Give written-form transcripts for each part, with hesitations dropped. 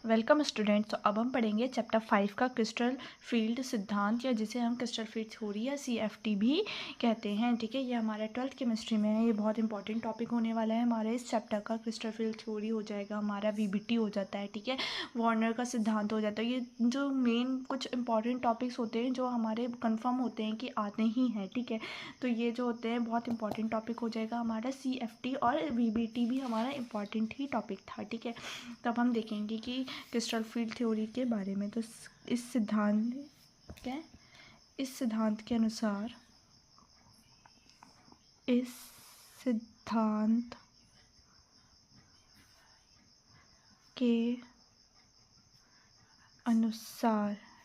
Welcome students. तो अब हम पढ़ेंगे चैप्टर 5 का क्रिस्टल फील्ड सिद्धांत, या जिसे हम क्रिस्टल फील्ड थ्योरी या CFT भी कहते हैं। ठीक है, ये हमारा 12th केमिस्ट्री में है। ये बहुत इंपॉर्टेंट टॉपिक होने वाला है हमारे इस चैप्टर का। क्रिस्टल फील्ड थ्योरी हो जाएगा, हमारा VBT हो जाता है। ठीक है, वार्नर का सिद्धांत हो जाता है। ये जो मेन कुछ इंपॉर्टेंट टॉपिक्स होते हैं जो हमारे कन्फर्म होते हैं कि आते ही हैं। ठीक है, तो ये जो होते हैं बहुत इंपॉर्टेंट टॉपिक हो जाएगा हमारा CFT, और VBT भी हमारा इंपॉर्टेंट ही टॉपिक था। ठीक है, तब हम देखेंगे कि क्रिस्टल फील्ड थ्योरी के बारे में। तो इस सिद्धांत के अनुसार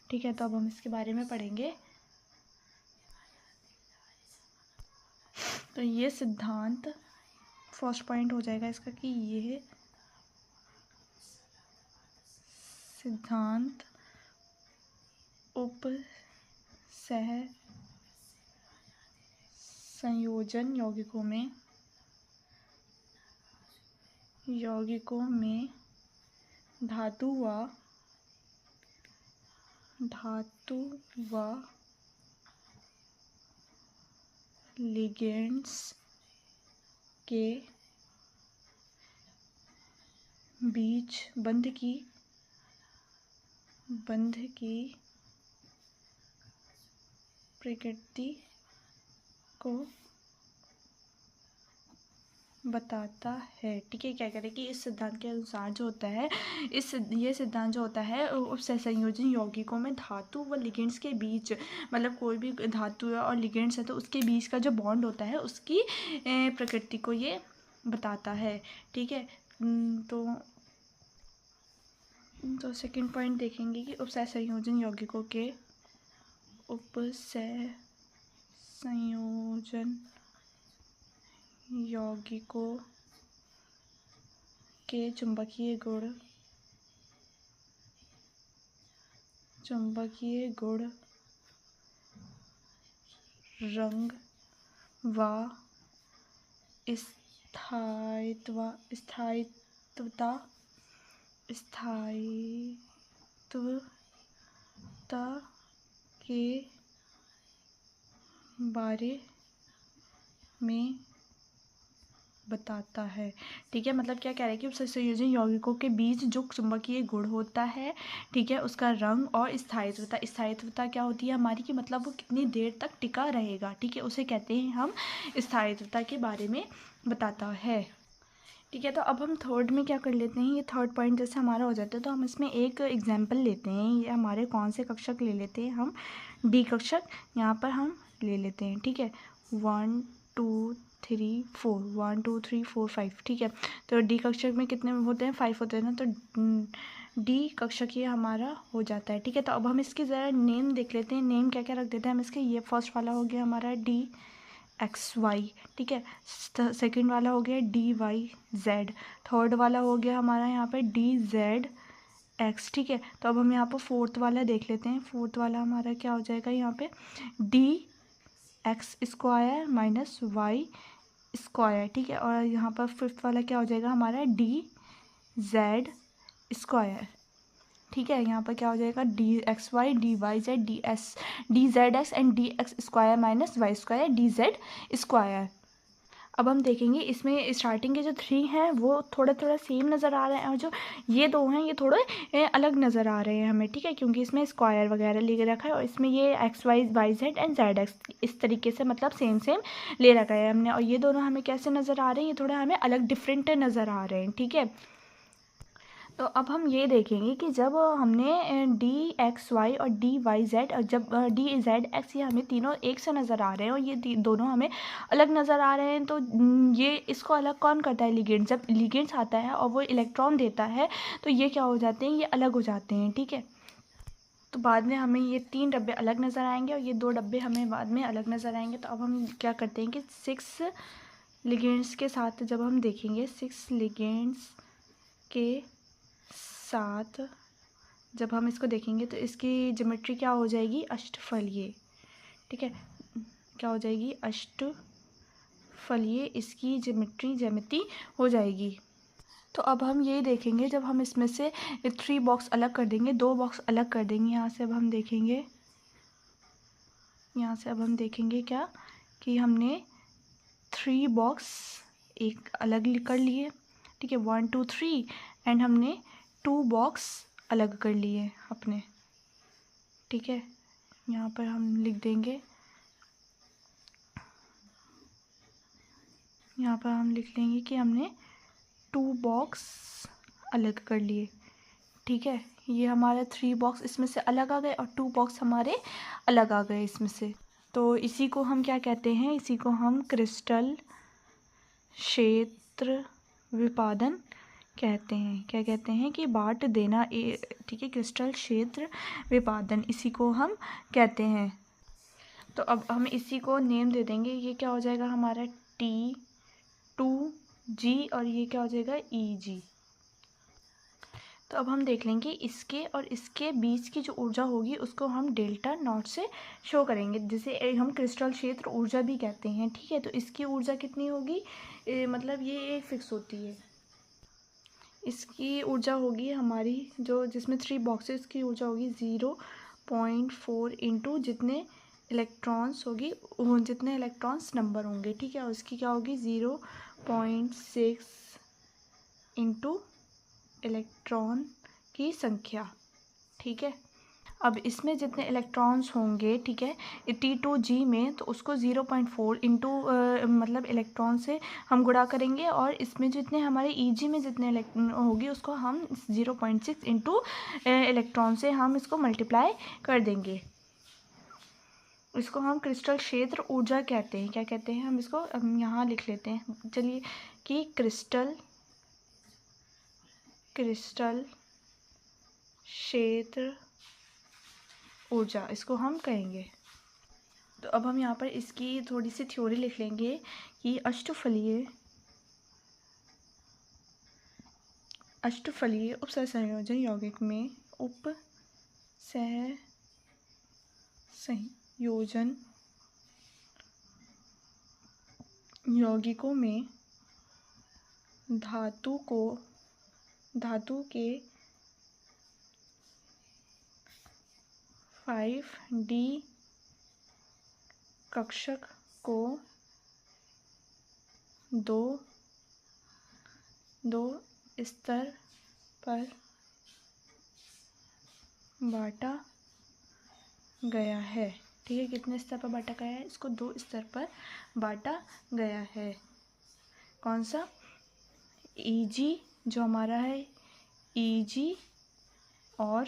ठीक है, तो अब हम इसके बारे में पढ़ेंगे। तो ये सिद्धांत फर्स्ट पॉइंट हो जाएगा इसका कि यह सिद्धांत उपसह संयोजन यौगिकों में धातु व लिगेंड्स के बीच बंध की प्रकृति को बताता है। ठीक है, क्या कह रहे हैं कि इस सिद्धांत के अनुसार जो होता है, ये सिद्धांत जो होता है उपसंयोजन यौगिकों में धातु व लिगेंड्स के बीच, मतलब कोई भी धातु है और लिगेंड्स है तो उसके बीच का जो बॉन्ड होता है उसकी प्रकृति को ये बताता है। ठीक है, तो सेकंड पॉइंट देखेंगे कि उपसंयोजन यौगिकों के चुंबकीय गुण रंग व स्थायित्वता के बारे में बताता है। ठीक है, मतलब क्या कह रहे हैं कि उपसंयोजन यौगिकों के बीच जो चुंबकीय गुण होता है, ठीक है, उसका रंग और स्थायित्वता क्या होती है हमारी, कि मतलब वो कितनी देर तक टिका रहेगा। ठीक है, उसे कहते हैं हम स्थायित्वता के बारे में बताता है। ठीक है, तो अब हम थर्ड में क्या कर लेते हैं, ये थर्ड पॉइंट जैसे हमारा हो जाता है तो हम इसमें एक एग्जाम्पल लेते हैं। ये हमारे कौन से कक्षक ले लेते हैं हम, D कक्षक यहाँ पर हम ले लेते हैं। ठीक है, 1 2 3 4 1 2 3 4 5। ठीक है, तो D कक्षक में कितने होते हैं, 5 होते हैं ना, तो D कक्षक ये हमारा हो जाता है। ठीक है, तो अब हम इसके ज़रा नेम देख लेते हैं। नेम क्या क्या रख देते हैं हम इसके। ये फर्स्ट वाला हो गया हमारा DXY। ठीक है, सेकंड वाला हो गया DYZ। थर्ड वाला हो गया हमारा यहाँ पे DZX। ठीक है, तो अब हम यहाँ पर फोर्थ वाला देख लेते हैं। फोर्थ वाला हमारा क्या हो जाएगा यहाँ पे, DX square minus Y square. ठीक है, और यहाँ पर फिफ्थ वाला क्या हो जाएगा हमारा DZ स्क्वायर। ठीक है, यहाँ पर क्या हो जाएगा DXY DYZ DZX and DX square minus Y square DZ square. अब हम देखेंगे इसमें स्टार्टिंग के जो 3 हैं वो थोड़ा थोड़ा सेम नज़र आ रहे हैं, और जो ये 2 हैं ये थोड़े अलग नज़र आ रहे हैं हमें। ठीक है, क्योंकि इसमें स्क्वायर वगैरह ले रखा है, और इसमें ये XY YZ एंड ZX इस तरीके से मतलब सेम ले रखा है हमने। और ये दोनों हमें कैसे नज़र आ रहे हैं, ये थोड़ा हमें अलग डिफरेंट नज़र आ रहे हैं। ठीक है, तो अब हम ये देखेंगे कि जब हमने DXY और DYZ, जब DZX ये हमें तीनों एक से नज़र आ रहे हैं और ये दोनों हमें अलग नज़र आ रहे हैं, तो ये इसको अलग कौन करता है, लिगेंड। जब लिगेंड्स आता है और वो इलेक्ट्रॉन देता है तो ये क्या हो जाते हैं, ये अलग हो जाते हैं। ठीक है, तो बाद में हमें ये 3 डब्बे अलग नज़र आएंगे और ये 2 डब्बे हमें बाद में अलग नज़र आएंगे। तो अब हम क्या करते हैं कि 6 लिगेंड्स के साथ जब हम देखेंगे, 6 लिगेंड्स के साथ जब हम इसको देखेंगे तो इसकी ज्योमेट्री क्या हो जाएगी, अष्टफलीय। ठीक है, क्या हो जाएगी, अष्टफलीय इसकी ज्योमेट्री हो जाएगी। तो अब हम ये देखेंगे, जब हम इसमें से 3 बॉक्स अलग कर देंगे, 2 बॉक्स अलग कर देंगे यहाँ से, अब हम देखेंगे यहाँ से, अब हम देखेंगे क्या कि हमने 3 बॉक्स एक अलग कर लिए, ठीक है, 1 2 3, एंड हमने 2 बॉक्स अलग कर लिए अपने, ठीक है। यहाँ पर हम लिख देंगे, यहाँ पर हम लिख लेंगे कि हमने 2 बॉक्स अलग कर लिए, ठीक है। ये हमारा 3 बॉक्स इसमें से अलग आ गए और 2 बॉक्स हमारे अलग आ गए इसमें से। तो इसी को हम क्या कहते हैं, इसी को हम क्रिस्टल क्षेत्र विपादन कहते हैं। क्या कहते हैं कि बांट देना, ठीक है, क्रिस्टल क्षेत्र विपादन, इसी को हम कहते हैं। तो अब हम इसी को नेम दे देंगे, ये क्या हो जाएगा हमारा T2G और ये क्या हो जाएगा EG। तो अब हम देख लेंगे इसके और इसके बीच की जो ऊर्जा होगी उसको हम डेल्टा नॉट से शो करेंगे, जिसे हम क्रिस्टल क्षेत्र ऊर्जा भी कहते हैं, ठीक है। तो इसकी ऊर्जा कितनी होगी, मतलब ये एक फिक्स होती है, इसकी ऊर्जा होगी हमारी जो जिसमें 3 बॉक्सेस की ऊर्जा होगी 0.4 इंटू जितने इलेक्ट्रॉन्स होगी, जितने इलेक्ट्रॉन्स नंबर होंगे, ठीक है। और इसकी क्या होगी 0.6 इंटू इलेक्ट्रॉन की संख्या, ठीक है। अब इसमें जितने इलेक्ट्रॉन्स होंगे, ठीक है, T2G में, तो उसको 0.4 इंटू मतलब इलेक्ट्रॉन से हम गुणा करेंगे, और इसमें जितने हमारे EG में जितने होगी उसको हम 0.6 इंटू इलेक्ट्रॉन से हम इसको मल्टीप्लाई कर देंगे। इसको हम क्रिस्टल क्षेत्र ऊर्जा कहते हैं। क्या कहते हैं, हम इसको यहाँ लिख लेते हैं, चलिए, कि क्रिस्टल क्षेत्र ऊर्जा इसको हम कहेंगे। तो अब हम यहाँ पर इसकी थोड़ी सी थ्योरी लिख लेंगे कि अष्टफलीय उपसंयोजन यौगिक में उपसंयोजन यौगिकों में धातु के 5D कक्षक को दो स्तर पर बांटा गया है, ठीक है। कितने स्तर पर बांटा गया है, इसको 2 स्तर पर बांटा गया है। कौन सा, EG जो हमारा है EG, और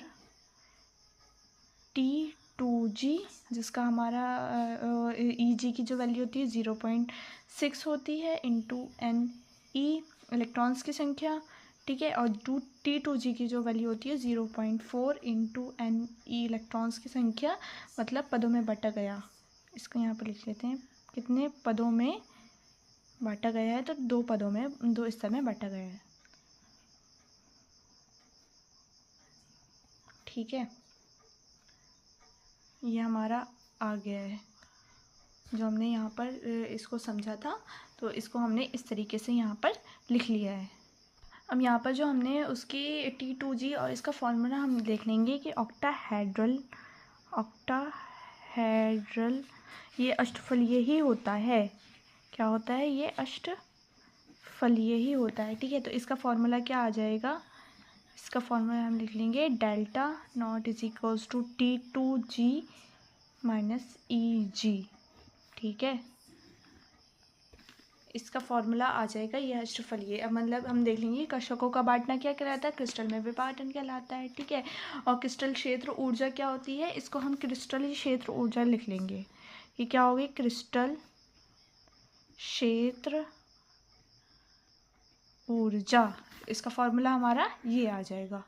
T2G जिसका हमारा EG की जो वैल्यू होती है 0.6 होती है इंटू NE इलेक्ट्रॉन्स की संख्या, ठीक है। और T2G की जो वैल्यू होती है 0.4 इंटू NE इलेक्ट्रॉन्स की संख्या, मतलब पदों में बांटा गया। इसको यहाँ पर लिख लेते हैं, कितने पदों में बांटा गया है, तो 2 पदों में, 2 स्तर में बांटा गया है, ठीक है। ये हमारा आ गया है जो हमने यहाँ पर इसको समझा था, तो इसको हमने इस तरीके से यहाँ पर लिख लिया है। अब यहाँ पर जो हमने उसकी T2G और इसका फॉर्मूला हम देख लेंगे कि ऑक्टाहेड्रल ये अष्टफलीय ही होता है। क्या होता है, ये अष्टफलीय ही होता है, ठीक है। तो इसका फॉर्मूला क्या आ जाएगा, इसका फॉर्मूला हम लिख लेंगे delta naught is equals to T2G minus EG, ठीक है। इसका फॉर्मूला आ जाएगा, ये अष्टफलीय। अब मतलब हम देख लेंगे कक्षकों का बांटना क्या कहलाता है, क्रिस्टल में विभाजन कहलाता है, ठीक है। और क्रिस्टल क्षेत्र ऊर्जा क्या होती है, इसको हम क्रिस्टल क्षेत्र ऊर्जा लिख लेंगे। ये क्या होगी, क्रिस्टल क्षेत्र ऊर्जा, इसका फॉर्मूला हमारा ये आ जाएगा,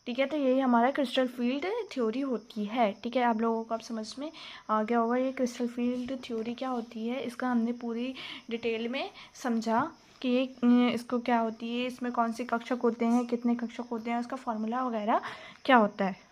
ठीक है। तो यही हमारा क्रिस्टल फील्ड थ्योरी होती है, ठीक है। आप लोगों को अब समझ में आ गया होगा ये क्रिस्टल फील्ड थ्योरी क्या होती है। इसका हमने पूरी डिटेल में समझा कि ये इसको क्या होती है, इसमें कौन से कक्षक होते हैं, कितने कक्षक होते हैं, उसका फॉर्मूला वगैरह क्या होता है।